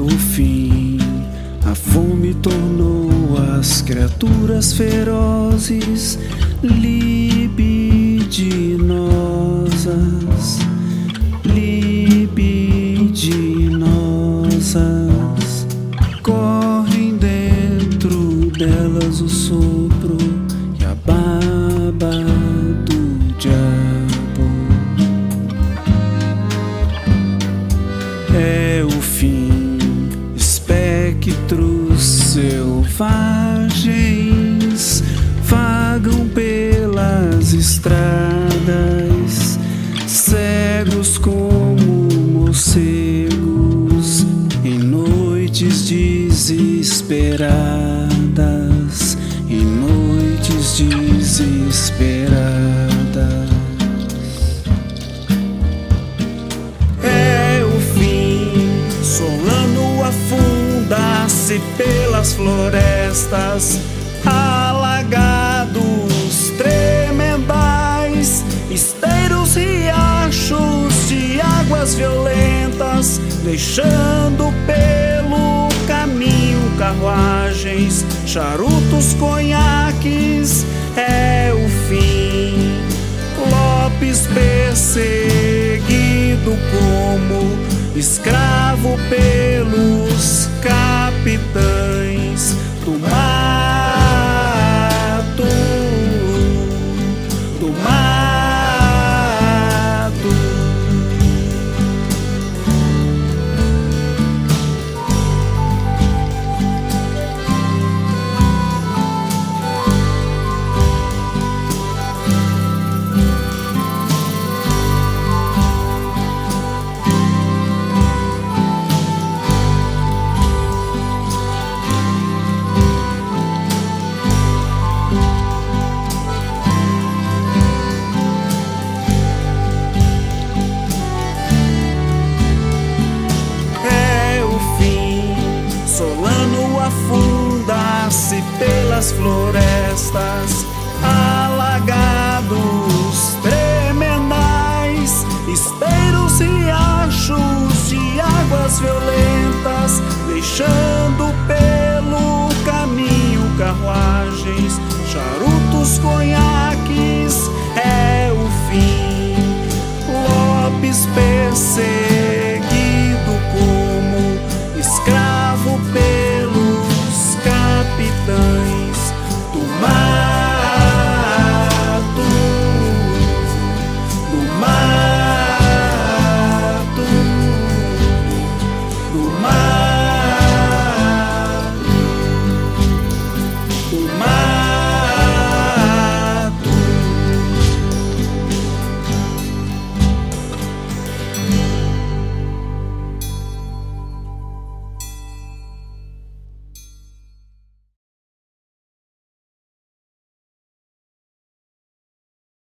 o fim. A fome tornou as criaturas ferozes, libidinosas, libidinosas. Correm dentro delas o sopro e a baba do diabo. É o fim, espectros selvagens vagam pelas estradas, cegos como morcegos, em noites desesperadas, em noites desesperadas. É o fim, Solano afunda-se pelas florestas, alagados tremendais, esteiros, riachos de águas violentas, deixando pelo caminho carruagens, charutos, conhaques. É o fim, Lopes perseguido como escravo pelos capitães do mato, do mato. Solano afunda-se pelas florestas, alagados tremendais, esteiros, riachos de águas violentas, deixando pelo caminho carruagens, charutos, conhaques.